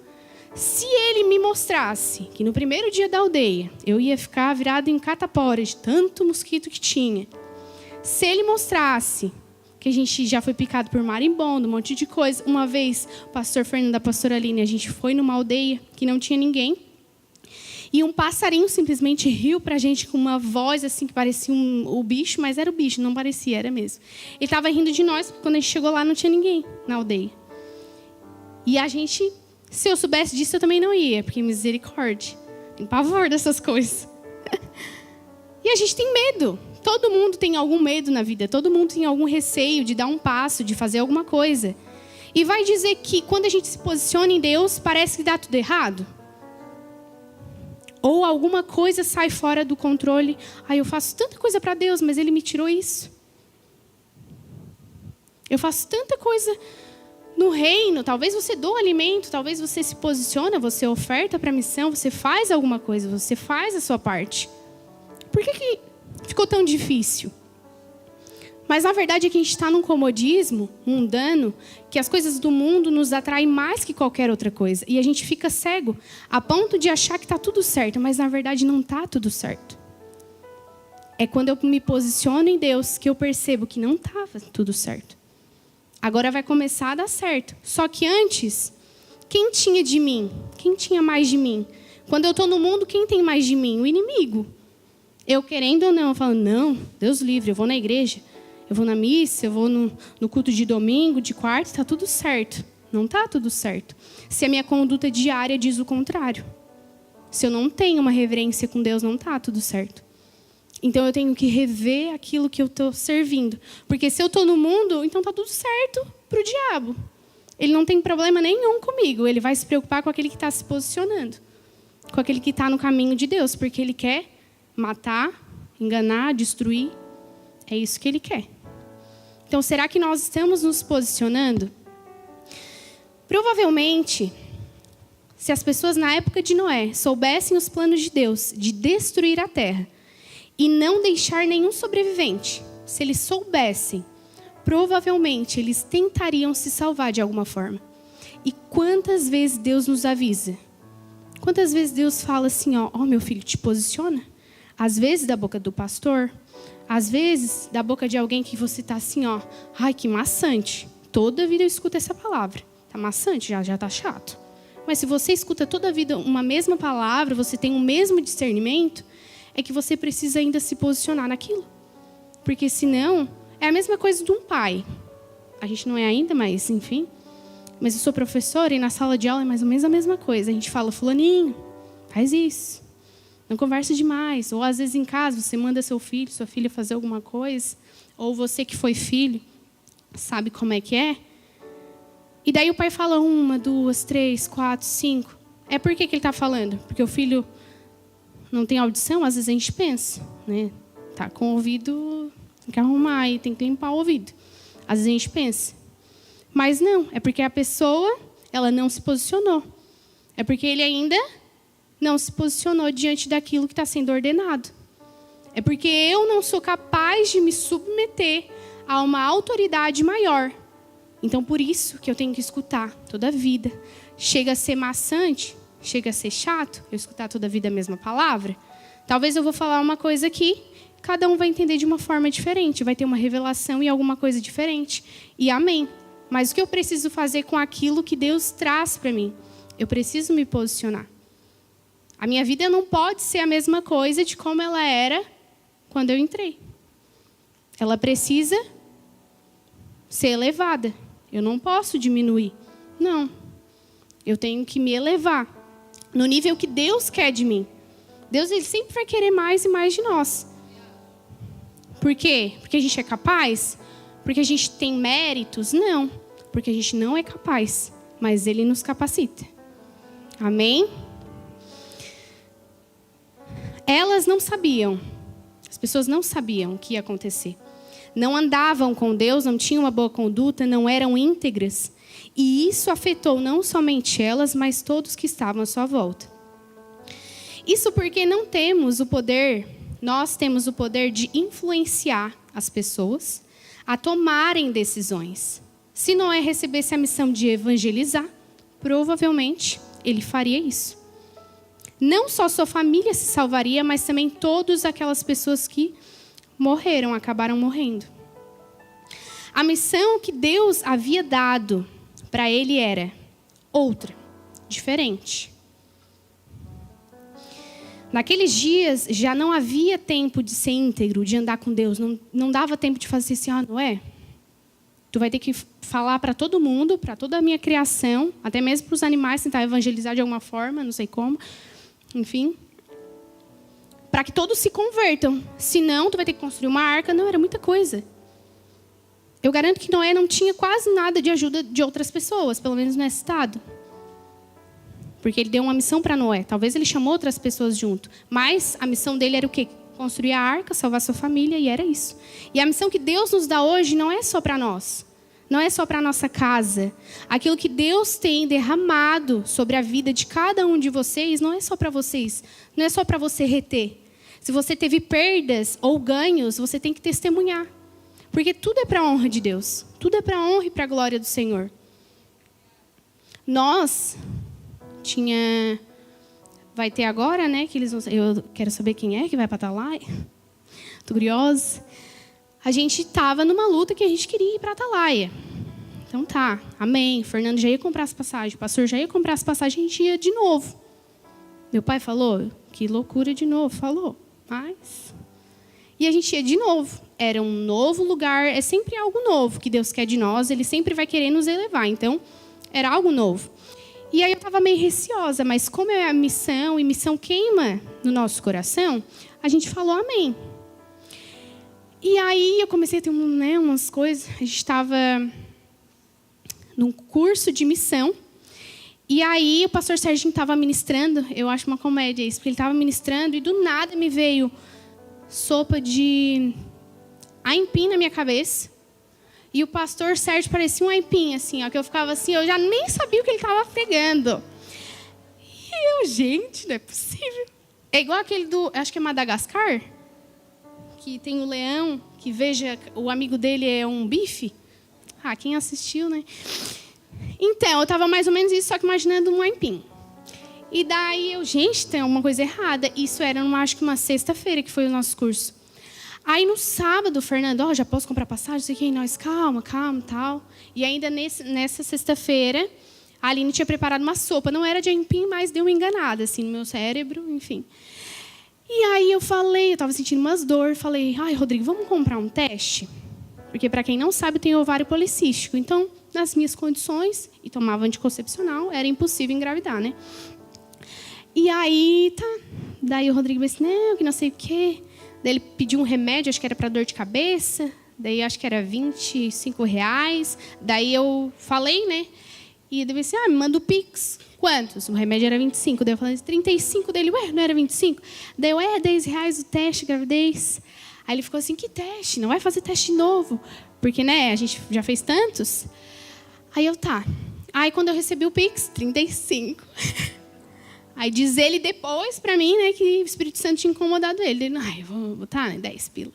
Se ele me mostrasse que no primeiro dia da aldeia eu ia ficar virado em catapora de tanto mosquito que tinha, se ele mostrasse que a gente já foi picado por marimbondo, um monte de coisa. Uma vez, o pastor Fernando e a pastora Aline, a gente foi numa aldeia que não tinha ninguém, e um passarinho simplesmente riu pra gente com uma voz assim que parecia o bicho, mas era o bicho, não parecia, era mesmo. Ele estava rindo de nós, porque quando a gente chegou lá não tinha ninguém na aldeia. E a gente... Se eu soubesse disso, eu também não ia, porque misericórdia. Tem pavor dessas coisas. E a gente tem medo. Todo mundo tem algum medo na vida. Todo mundo tem algum receio de dar um passo, de fazer alguma coisa. E vai dizer que quando a gente se posiciona em Deus, parece que dá tudo errado? Ou alguma coisa sai fora do controle. Eu faço tanta coisa para Deus, mas Ele me tirou isso. Eu faço tanta coisa... No reino, talvez você doa alimento, talvez você se posiciona, você oferta para a missão, você faz alguma coisa, você faz a sua parte. Por que ficou tão difícil? Mas a verdade é que a gente está num comodismo mundano, que as coisas do mundo nos atraem mais que qualquer outra coisa. E a gente fica cego, a ponto de achar que está tudo certo, mas na verdade não está tudo certo. É quando eu me posiciono em Deus que eu percebo que não estava tudo certo. Agora vai começar a dar certo. Só que antes, quem tinha de mim? Quem tinha mais de mim? Quando eu estou no mundo, quem tem mais de mim? O inimigo. Eu querendo ou não, eu falo, não, Deus livre, eu vou na igreja, eu vou na missa, eu vou no culto de domingo, de quarta, está tudo certo. Não está tudo certo. Se a minha conduta diária diz o contrário. Se eu não tenho uma reverência com Deus, não está tudo certo. Então, eu tenho que rever aquilo que eu estou servindo. Porque se eu estou no mundo, então está tudo certo para o diabo. Ele não tem problema nenhum comigo. Ele vai se preocupar com aquele que está se posicionando. Com aquele que está no caminho de Deus. Porque ele quer matar, enganar, destruir. É isso que ele quer. Então, será que nós estamos nos posicionando? Provavelmente, se as pessoas na época de Noé soubessem os planos de Deus de destruir a terra, e não deixar nenhum sobrevivente, se eles soubessem, provavelmente eles tentariam se salvar de alguma forma. E quantas vezes Deus nos avisa? Quantas vezes Deus fala assim, ó, meu filho, te posiciona? Às vezes da boca do pastor, às vezes da boca de alguém que você está assim, ó, ai, que maçante. Toda vida eu escuto essa palavra. Tá maçante, já tá chato. Mas se você escuta toda a vida uma mesma palavra, você tem o mesmo discernimento, é que você precisa ainda se posicionar naquilo. Porque senão, é a mesma coisa de um pai. A gente não é ainda, mas enfim. Mas eu sou professora e na sala de aula é mais ou menos a mesma coisa. A gente fala, fulaninho, faz isso. Não conversa demais. Ou às vezes em casa, você manda seu filho, sua filha fazer alguma coisa. Ou você que foi filho, sabe como é que é. E daí o pai fala 1, 2, 3, 4, 5. É por que ele está falando? Porque o filho... não tem audição, às vezes a gente pensa, né? Tá com o ouvido, tem que arrumar e tem que limpar o ouvido. Às vezes a gente pensa. Mas não, é porque a pessoa, ela não se posicionou. É porque ele ainda não se posicionou diante daquilo que está sendo ordenado. É porque eu não sou capaz de me submeter a uma autoridade maior. Então, por isso que eu tenho que escutar toda a vida. Chega a ser maçante, chega a ser chato eu escutar toda a vida a mesma palavra. Talvez eu vou falar uma coisa aqui, cada um vai entender de uma forma diferente, vai ter uma revelação e alguma coisa diferente. E amém. Mas o que eu preciso fazer com aquilo que Deus traz para mim? Eu preciso me posicionar. A minha vida não pode ser a mesma coisa de como ela era quando eu entrei. Ela precisa ser elevada. Eu não posso diminuir. Não. Eu tenho que me elevar no nível que Deus quer de mim. Deus, ele sempre vai querer mais e mais de nós. Por quê? Porque a gente é capaz? Porque a gente tem méritos? Não. Porque a gente não é capaz, mas ele nos capacita. Amém? Elas não sabiam. As pessoas não sabiam o que ia acontecer. Não andavam com Deus, não tinham uma boa conduta, não eram íntegras. E isso afetou não somente elas, mas todos que estavam à sua volta. Isso porque não temos o poder, nós temos o poder de influenciar as pessoas a tomarem decisões. Se Noé recebesse a missão de evangelizar, provavelmente ele faria isso. Não só sua família se salvaria, mas também todas aquelas pessoas que morreram, acabaram morrendo. A missão que Deus havia dado para ele era outra, diferente. Naqueles dias já não havia tempo de ser íntegro, de andar com Deus. Não dava tempo de fazer assim, Noé, tu vai ter que falar para todo mundo, para toda a minha criação, até mesmo para os animais, tentar evangelizar de alguma forma, não sei como. Enfim, para que todos se convertam. Senão, tu vai ter que construir uma arca. Não, era muita coisa. Eu garanto que Noé não tinha quase nada de ajuda de outras pessoas, pelo menos nesse estado. Porque ele deu uma missão para Noé. Talvez ele chamou outras pessoas junto. Mas a missão dele era o quê? Construir a arca, salvar sua família, e era isso. E a missão que Deus nos dá hoje não é só para nós. Não é só para a nossa casa. Aquilo que Deus tem derramado sobre a vida de cada um de vocês, não é só para vocês. Não é só para você reter. Se você teve perdas ou ganhos, você tem que testemunhar. Porque tudo é para a honra de Deus. Tudo é para a honra e para a glória do Senhor. Nós... Vai ter agora, né? Que eles vão... Eu quero saber quem é que vai para Atalaia. Tô curiosa. A gente estava numa luta que a gente queria ir para Atalaia. Então tá, amém. O Fernando já ia comprar as passagens, o pastor já ia comprar as passagens, a gente ia de novo. Meu pai falou, que loucura de novo, falou. Mas... E a gente ia de novo. Era um novo lugar, é sempre algo novo que Deus quer de nós, ele sempre vai querer nos elevar. Então, era algo novo. E aí eu estava meio receosa, mas como é a missão, e missão queima no nosso coração, a gente falou amém. E aí eu comecei a ter umas coisas, a gente estava num curso de missão, e aí o pastor Serginho estava ministrando, eu acho uma comédia isso, porque ele estava ministrando, e do nada me veio sopa de aipim na minha cabeça. E o pastor Sérgio parecia um aipim, assim, ó, que eu ficava assim, eu já nem sabia o que ele estava pregando. E eu, gente, não é possível. É igual aquele acho que é Madagascar, que tem o leão, que veja, o amigo dele é um bife. Ah, quem assistiu, né? Então, eu estava mais ou menos isso, só que imaginando um aipim. E daí eu, gente, tem alguma coisa errada. Isso era, acho que uma sexta-feira que foi o nosso curso. Aí no sábado, o Fernando, já posso comprar passagem? Não sei o que, nós, calma, tal. E ainda nessa sexta-feira, a Aline tinha preparado uma sopa. Não era de aipim, mas deu uma enganada, assim, no meu cérebro, enfim. E aí eu estava sentindo umas dores, falei, Rodrigo, vamos comprar um teste? Porque, para quem não sabe, eu tenho ovário policístico. Então, nas minhas condições, e tomava anticoncepcional, era impossível engravidar, né? E aí, tá. Daí o Rodrigo disse, não, que não sei o quê. Daí ele pediu um remédio, acho que era para dor de cabeça. Daí acho que era R$25. Daí eu falei, né? E ele disse, me manda o Pix. Quantos? O remédio era 25. Daí eu falei, 35 dele. Ué, não era 25? Daí eu, R$10 o teste, gravidez. Aí ele ficou assim, que teste? Não vai fazer teste novo? Porque, né, a gente já fez tantos. Aí eu, tá. Aí quando eu recebi o Pix, 35. Aí diz ele depois para mim, né, que o Espírito Santo tinha incomodado ele. Ele, eu vou botar, né, 10 pila.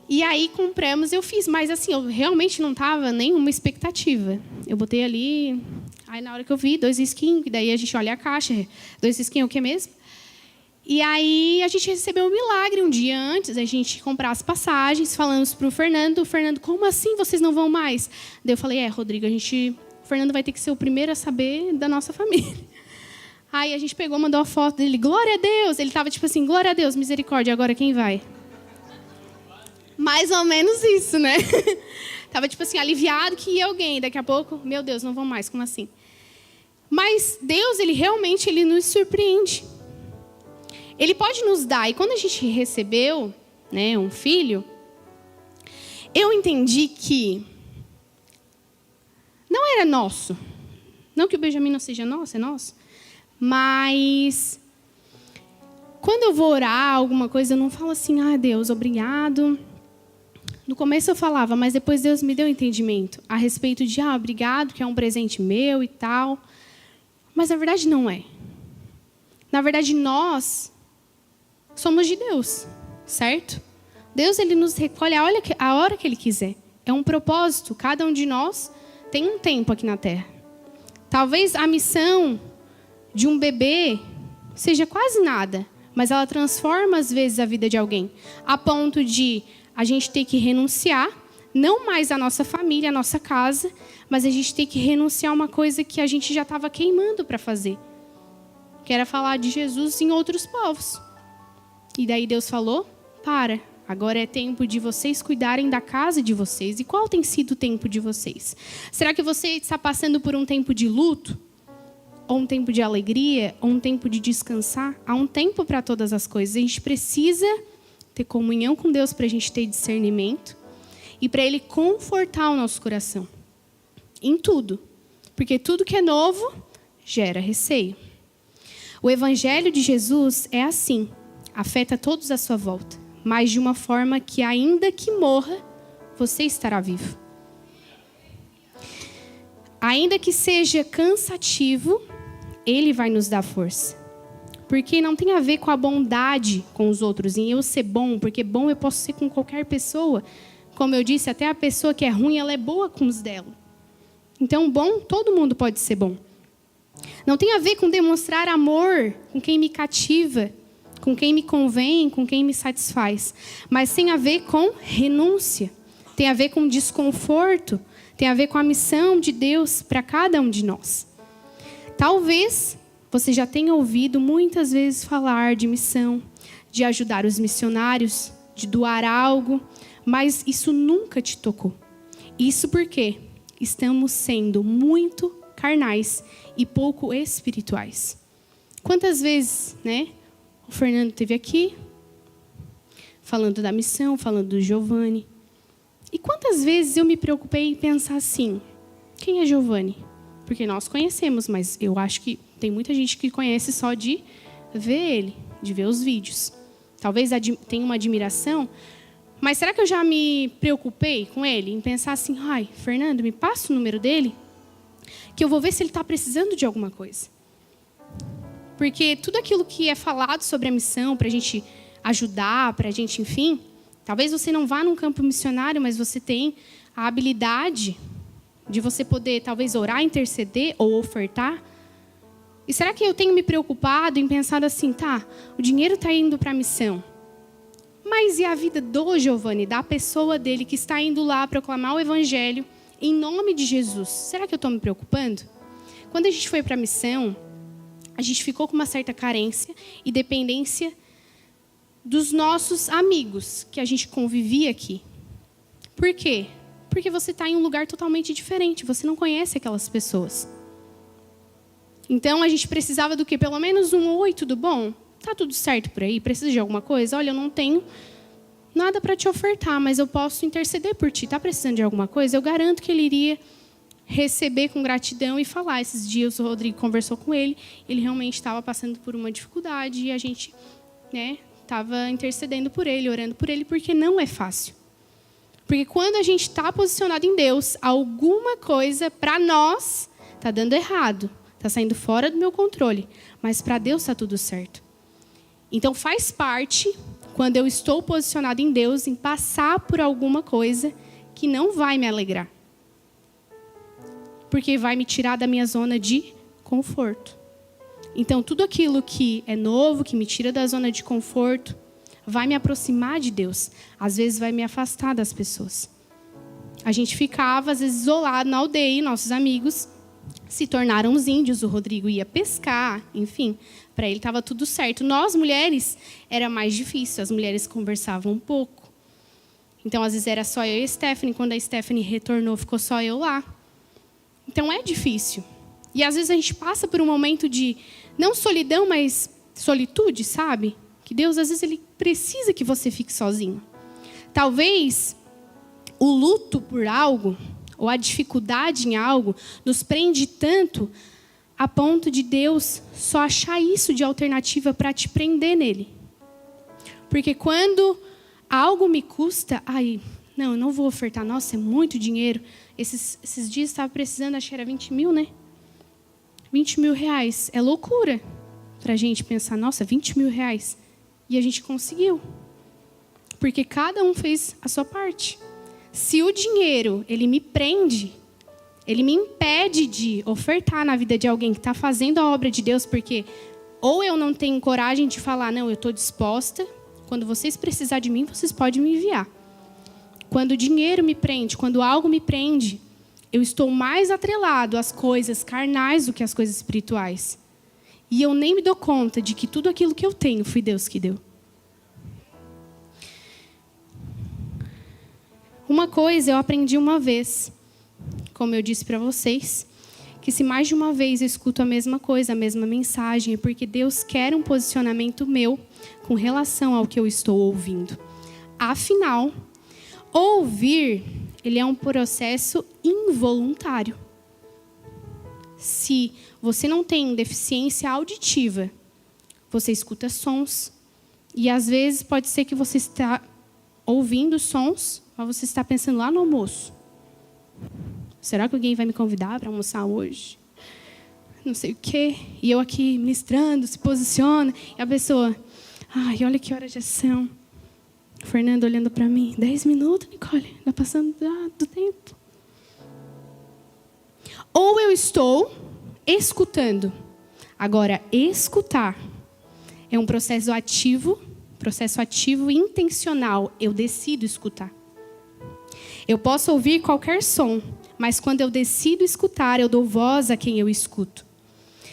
E aí compramos, eu fiz, mas assim, eu realmente não tava nenhuma expectativa. Eu botei ali, aí na hora que eu vi, 2 skins, e daí a gente olha a caixa, 2 skins, o que mesmo? E aí a gente recebeu um milagre um dia antes, a gente comprar as passagens, falamos pro Fernando, como assim vocês não vão mais? Daí eu falei, Rodrigo, o Fernando vai ter que ser o primeiro a saber da nossa família. Aí a gente pegou, mandou a foto dele, glória a Deus. Ele estava tipo assim, glória a Deus, misericórdia, agora quem vai? Mais ou menos isso, né? Tava tipo assim, aliviado que ia alguém. Daqui a pouco, meu Deus, não vão mais, como assim? Mas Deus, ele realmente nos surpreende. Ele pode nos dar. E quando a gente recebeu, né, um filho, eu entendi que não era nosso. Não que o Benjamin não seja nosso, é nosso. Mas quando eu vou orar alguma coisa, eu não falo assim, Deus, obrigado. No começo eu falava, mas depois Deus me deu entendimento a respeito de, obrigado, que é um presente meu e tal. Mas na verdade não é. Na verdade nós somos de Deus, certo? Deus, ele nos recolhe a hora que ele quiser. É um propósito. Cada um de nós tem um tempo aqui na Terra. Talvez a missão de um bebê seja quase nada, mas ela transforma às vezes a vida de alguém, a ponto de a gente ter que renunciar, não mais a nossa família, a nossa casa, mas a gente ter que renunciar a uma coisa que a gente já estava queimando para fazer, que era falar de Jesus em outros povos. E daí Deus falou, agora é tempo de vocês cuidarem da casa de vocês. E qual tem sido o tempo de vocês? Será que você está passando por um tempo de luto? Ou um tempo de alegria? Ou um tempo de descansar? Há um tempo para todas as coisas. A gente precisa ter comunhão com Deus para a gente ter discernimento. E para Ele confortar o nosso coração. Em tudo. Porque tudo que é novo gera receio. O Evangelho de Jesus é assim. Afeta todos à sua volta. Mas de uma forma que, ainda que morra, você estará vivo. Ainda que seja cansativo, Ele vai nos dar força. Porque não tem a ver com a bondade com os outros, em eu ser bom, porque bom eu posso ser com qualquer pessoa. Como eu disse, até a pessoa que é ruim, ela é boa com os dela. Então, bom, todo mundo pode ser bom. Não tem a ver com demonstrar amor com quem me cativa, com quem me convém, com quem me satisfaz. Mas tem a ver com renúncia. Tem a ver com desconforto. Tem a ver com a missão de Deus para cada um de nós. Talvez você já tenha ouvido muitas vezes falar de missão, de ajudar os missionários, de doar algo, mas isso nunca te tocou. Isso porque estamos sendo muito carnais e pouco espirituais. Quantas vezes, né? O Fernando esteve aqui, falando da missão, falando do Giovanni. E quantas vezes eu me preocupei em pensar assim, quem é Giovanni? Porque nós conhecemos, mas eu acho que tem muita gente que conhece só de ver ele, de ver os vídeos. Talvez tenha uma admiração, mas será que eu já me preocupei com ele? Em pensar assim, Fernando, me passa o número dele, que eu vou ver se ele está precisando de alguma coisa. Porque tudo aquilo que é falado sobre a missão, para a gente ajudar, para a gente, enfim, talvez você não vá num campo missionário, mas você tem a habilidade de você poder, talvez, orar, interceder ou ofertar. E será que eu tenho me preocupado em pensar assim, o dinheiro está indo para a missão, mas e a vida do Giovanni, da pessoa dele que está indo lá proclamar o Evangelho em nome de Jesus? Será que eu estou me preocupando? Quando a gente foi para a missão, a gente ficou com uma certa carência e dependência dos nossos amigos, que a gente convivia aqui. Por quê? Porque você está em um lugar totalmente diferente, você não conhece aquelas pessoas. Então, a gente precisava do quê? Pelo menos um oi, tudo bom? Tá tudo certo por aí? Precisa de alguma coisa? Olha, eu não tenho nada para te ofertar, mas eu posso interceder por ti. Tá precisando de alguma coisa? Eu garanto que ele iria receber com gratidão e falar. Esses dias o Rodrigo conversou com ele, ele realmente estava passando por uma dificuldade e a gente, estava intercedendo por ele, orando por ele, porque não é fácil. Porque quando a gente está posicionado em Deus, alguma coisa para nós está dando errado, está saindo fora do meu controle, mas para Deus está tudo certo. Então faz parte, quando eu estou posicionado em Deus, em passar por alguma coisa que não vai me alegrar. Porque vai me tirar da minha zona de conforto. Então, tudo aquilo que é novo, que me tira da zona de conforto, vai me aproximar de Deus. Às vezes, vai me afastar das pessoas. A gente ficava, às vezes, isolado na aldeia, nossos amigos se tornaram os índios, o Rodrigo ia pescar, enfim, para ele estava tudo certo. Nós, mulheres, era mais difícil, as mulheres conversavam um pouco. Então, às vezes, era só eu e a Stephanie, quando a Stephanie retornou, ficou só eu lá. Então, é difícil. E às vezes a gente passa por um momento de, não solidão, mas solitude, sabe? Que Deus, às vezes, Ele precisa que você fique sozinho. Talvez o luto por algo, ou a dificuldade em algo, nos prende tanto a ponto de Deus só achar isso de alternativa para te prender nele. Porque quando algo me custa, não, eu não vou ofertar. Nossa, é muito dinheiro. Esses dias estava precisando, acho que era 20 mil, né? 20 mil reais. É loucura para a gente pensar, nossa, 20 mil reais. E a gente conseguiu. Porque cada um fez a sua parte. Se o dinheiro, ele me prende, ele me impede de ofertar na vida de alguém que está fazendo a obra de Deus, porque ou eu não tenho coragem de falar, não, eu estou disposta, quando vocês precisarem de mim, vocês podem me enviar. Quando o dinheiro me prende, quando algo me prende, eu estou mais atrelado às coisas carnais do que às coisas espirituais. E eu nem me dou conta de que tudo aquilo que eu tenho foi Deus que deu. Uma coisa eu aprendi uma vez, como eu disse para vocês, que se mais de uma vez eu escuto a mesma coisa, a mesma mensagem, é porque Deus quer um posicionamento meu com relação ao que eu estou ouvindo. Afinal, ouvir, ele é um processo involuntário. Se você não tem deficiência auditiva, você escuta sons. E às vezes pode ser que você está ouvindo sons, mas você está pensando lá no almoço. Será que alguém vai me convidar para almoçar hoje? Não sei o quê. E eu aqui ministrando, se posiciona. E a pessoa, olha que hora de ação. O Fernando olhando para mim, 10 minutos, Nicole, está passando do tempo. Ou eu estou escutando. Agora, escutar é um processo ativo e intencional. Eu decido escutar. Eu posso ouvir qualquer som, mas quando eu decido escutar, eu dou voz a quem eu escuto.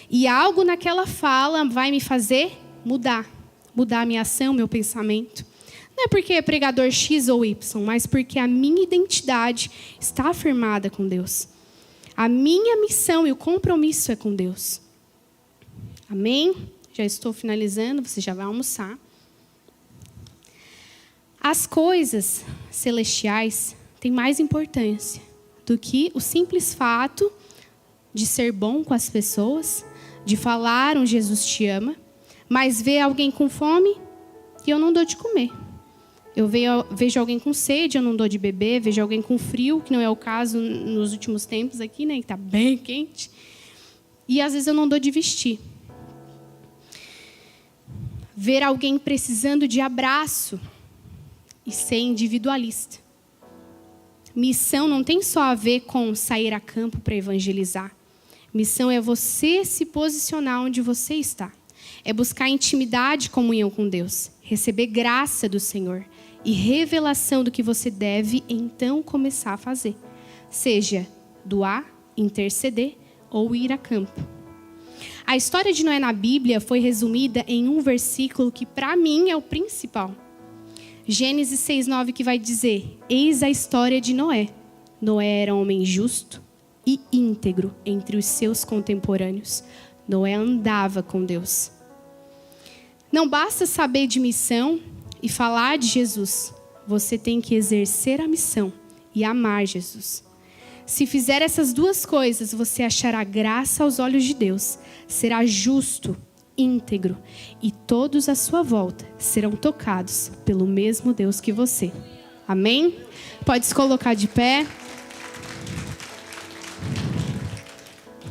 E algo naquela fala vai me fazer mudar a minha ação, meu pensamento. Não é porque é pregador X ou Y, mas porque a minha identidade está afirmada com Deus. A minha missão e o compromisso é com Deus. Amém? Já estou finalizando, você já vai almoçar. As coisas celestiais têm mais importância do que o simples fato de ser bom com as pessoas, de falar um Jesus te ama, mas ver alguém com fome e eu não dou de comer. Eu vejo alguém com sede, eu não dou de beber. Vejo alguém com frio, que não é o caso nos últimos tempos aqui, né? Que está bem quente. E às vezes eu não dou de vestir. Ver alguém precisando de abraço e ser individualista. Missão não tem só a ver com sair a campo para evangelizar. Missão é você se posicionar onde você está. É buscar intimidade e comunhão com Deus. Receber graça do Senhor. E revelação do que você deve, então, começar a fazer. Seja doar, interceder ou ir a campo. A história de Noé na Bíblia foi resumida em um versículo que, para mim, é o principal. Gênesis 6:9, que vai dizer: eis a história de Noé. Noé era um homem justo e íntegro entre os seus contemporâneos. Noé andava com Deus. Não basta saber de missão e falar de Jesus. Você tem que exercer a missão e amar Jesus. Se fizer essas duas coisas, você achará graça aos olhos de Deus. Será justo, íntegro, e todos à sua volta serão tocados pelo mesmo Deus que você. Amém? Pode se colocar de pé.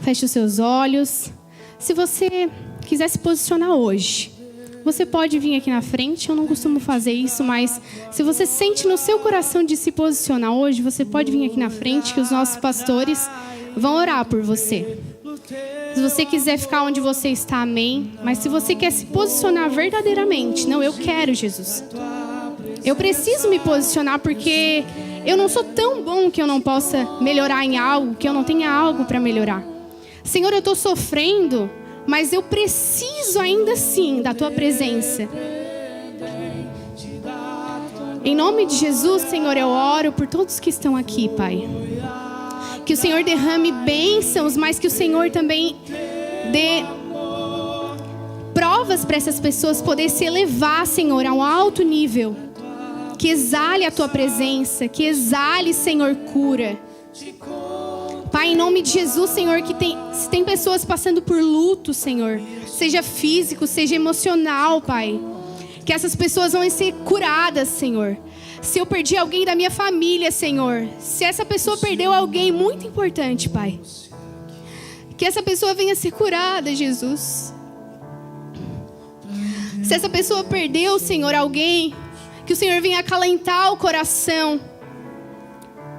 Feche os seus olhos. Se você quiser se posicionar hoje, você pode vir aqui na frente. Eu não costumo fazer isso, mas se você sente no seu coração de se posicionar hoje, você pode vir aqui na frente, que os nossos pastores vão orar por você. Se você quiser ficar onde você está, amém. Mas se você quer se posicionar verdadeiramente, não, eu quero Jesus. Eu preciso me posicionar porque eu não sou tão bom que eu não possa melhorar em algo, que eu não tenha algo para melhorar. Senhor, eu estou sofrendo, mas eu preciso ainda assim da Tua presença. Em nome de Jesus, Senhor, eu oro por todos que estão aqui, Pai. Que o Senhor derrame bênçãos, mas que o Senhor também dê provas para essas pessoas poder se elevar, Senhor, a um alto nível. Que exale a Tua presença, que exale, Senhor, cura. Pai, em nome de Jesus, Senhor, se tem pessoas passando por luto, Senhor, seja físico, seja emocional, Pai, que essas pessoas vão ser curadas, Senhor. Se eu perdi alguém da minha família, Senhor, se essa pessoa perdeu alguém muito importante, Pai, que essa pessoa venha ser curada, Jesus. Se essa pessoa perdeu, Senhor, alguém, que o Senhor venha acalentar o coração.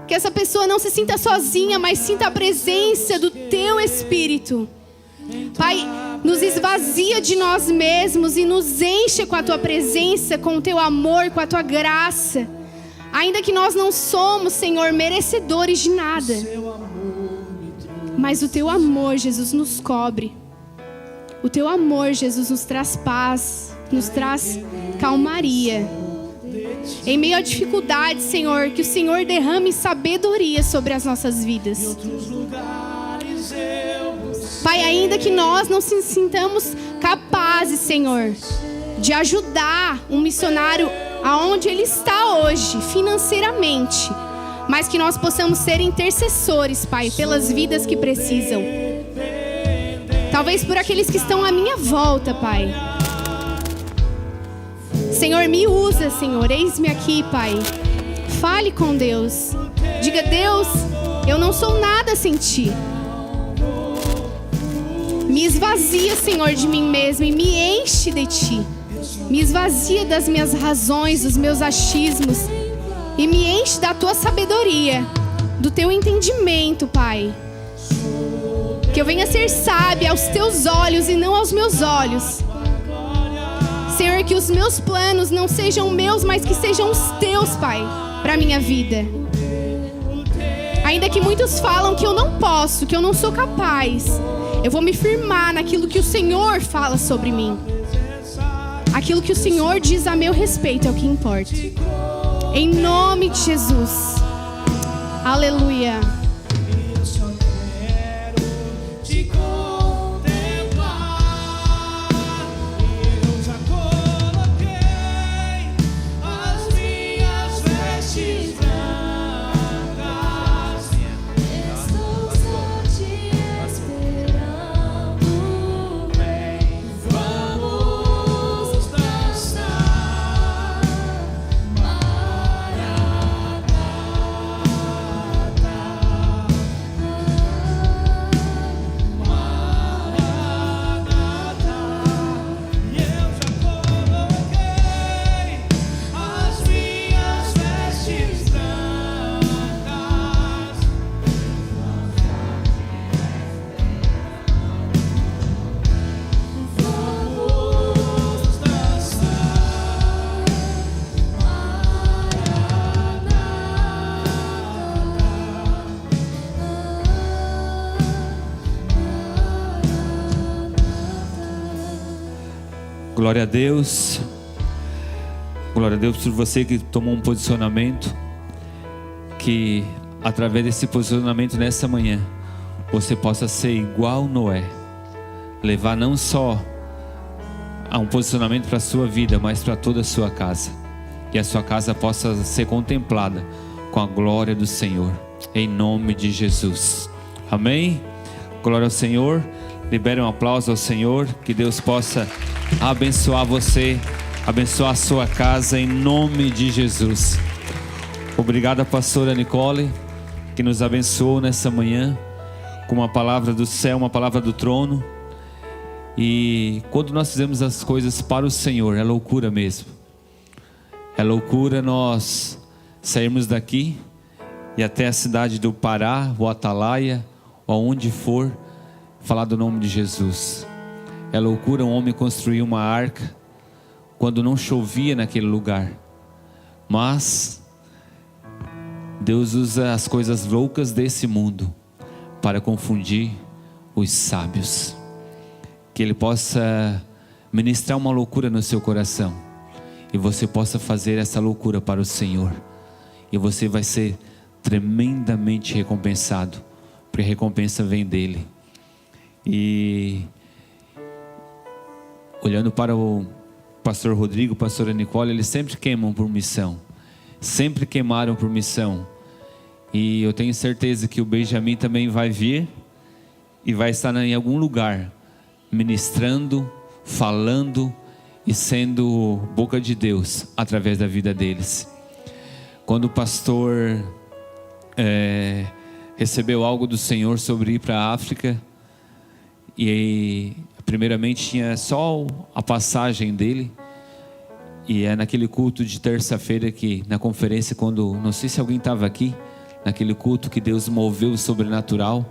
Que essa pessoa não se sinta sozinha, mas sinta a presença do Teu Espírito. Pai, nos esvazia de nós mesmos e nos enche com a Tua presença, com o Teu amor, com a Tua graça. Ainda que nós não somos, Senhor, merecedores de nada, mas o Teu amor, Jesus, nos cobre. O Teu amor, Jesus, nos traz paz, nos traz calmaria. Em meio à dificuldade, Senhor, que o Senhor derrame sabedoria sobre as nossas vidas. Pai, ainda que nós não se sintamos capazes, Senhor, de ajudar um missionário aonde ele está hoje, financeiramente, mas que nós possamos ser intercessores, Pai, pelas vidas que precisam. Talvez por aqueles que estão à minha volta, Pai. Senhor, me usa, Senhor, eis-me aqui, Pai. Fale com Deus. Diga, Deus, eu não sou nada sem Ti. Me esvazia, Senhor, de mim mesmo e me enche de Ti. Me esvazia das minhas razões, dos meus achismos e me enche da Tua sabedoria, do Teu entendimento, Pai. Que eu venha ser sábia aos Teus olhos e não aos meus olhos. Senhor, que os meus planos não sejam meus, mas que sejam os Teus, Pai, para a minha vida. Ainda que muitos falam que eu não posso, que eu não sou capaz, eu vou me firmar naquilo que o Senhor fala sobre mim. Aquilo que o Senhor diz a meu respeito é o que importa. Em nome de Jesus. Aleluia. Glória a Deus. Glória a Deus por você que tomou um posicionamento. Que através desse posicionamento nessa manhã você possa ser igual Noé. Levar não só a um posicionamento para a sua vida, mas para toda a sua casa. E a sua casa possa ser contemplada com a glória do Senhor. Em nome de Jesus. Amém? Glória ao Senhor. Libere um aplauso ao Senhor. Que Deus possa abençoar você, abençoar a sua casa em nome de Jesus. Obrigado a pastora Nicole, que nos abençoou nessa manhã com uma palavra do céu, uma palavra do trono. E quando nós fizemos as coisas para o Senhor, é loucura mesmo. É loucura nós sairmos daqui e até a cidade do Pará, ou Atalaia, ou aonde for, falar do nome de Jesus. É loucura um homem construir uma arca quando não chovia naquele lugar. Mas Deus usa as coisas loucas desse mundo para confundir os sábios. Que Ele possa ministrar uma loucura no seu coração e você possa fazer essa loucura para o Senhor. E você vai ser tremendamente recompensado porque a recompensa vem dele. E olhando para o pastor Rodrigo, pastora Nicole, eles sempre queimam por missão, sempre queimaram por missão. E eu tenho certeza que o Benjamin também vai vir e vai estar em algum lugar, ministrando, falando e sendo boca de Deus através da vida deles. Quando o pastor recebeu algo do Senhor sobre ir para a África, e primeiramente tinha só a passagem dele, e é naquele culto de terça-feira que, na conferência, quando, não sei se alguém estava aqui, naquele culto que Deus moveu o sobrenatural,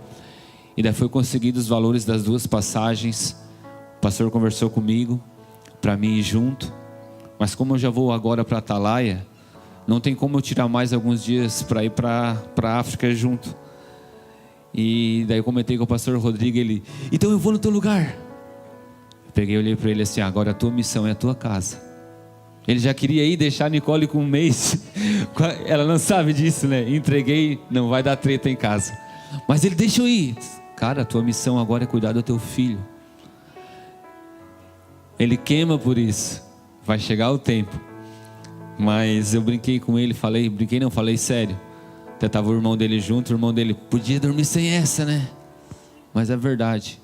e daí foi conseguido os valores das 2 passagens. O pastor conversou comigo para mim ir junto, mas como eu já vou agora para Atalaia, não tem como eu tirar mais alguns dias para ir para a África junto. E daí eu comentei com o pastor Rodrigo, ele: então eu vou no teu lugar. Eu peguei e olhei para ele assim: agora a tua missão é a tua casa. Ele já queria ir deixar a Nicole com 1 mês, ela não sabe disso, né? Entreguei, não vai dar treta em casa. Mas ele: deixa eu ir. Cara, a tua missão agora é cuidar do teu filho. Ele queima por isso. Vai chegar o tempo. Mas eu brinquei com ele, falei sério. Até estava o irmão dele junto, o irmão dele: podia dormir sem essa, né? Mas é verdade.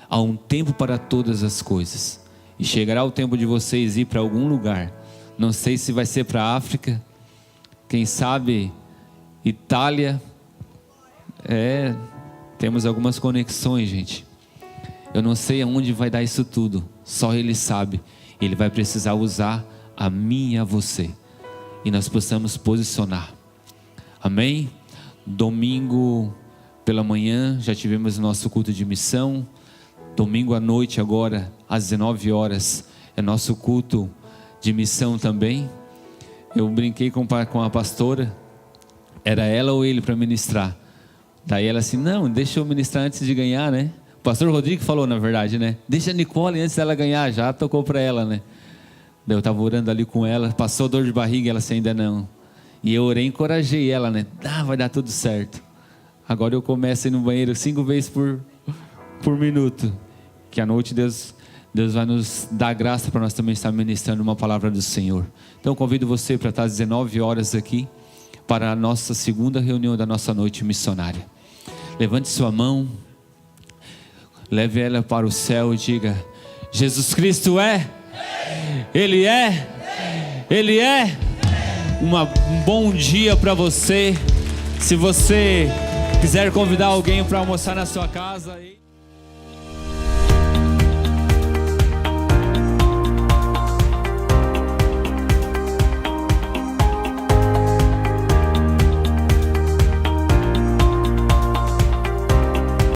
Há um tempo para todas as coisas. E chegará o tempo de vocês ir para algum lugar. Não sei se vai ser para a África. Quem sabe Itália. Temos algumas conexões, gente. Eu não sei aonde vai dar isso tudo. Só Ele sabe. Ele vai precisar usar a mim e a você. E nós possamos posicionar. Amém? Domingo pela manhã já tivemos o nosso culto de missão. Domingo à noite agora, às 19 horas, é nosso culto de missão também. Eu brinquei com a pastora. Era ela ou ele para ministrar. Daí ela assim: não, deixa eu ministrar antes de ganhar, né? O pastor Rodrigo falou, na verdade, né? Deixa a Nicole antes dela ganhar, já tocou para ela, né? Daí eu estava orando ali com ela, passou dor de barriga, ela assim: ainda não. E eu orei, encorajei ela, né? Vai dar tudo certo. Agora eu começo a ir no banheiro 5 vezes por minuto. Que à noite Deus vai nos dar graça para nós também estar ministrando uma palavra do Senhor. Então eu convido você para estar às 19 horas aqui, para a nossa segunda reunião da nossa noite missionária. Levante sua mão, leve ela para o céu e diga: Jesus Cristo é, Ele é, Ele é. Um bom dia para você. Se você quiser convidar alguém para almoçar na sua casa...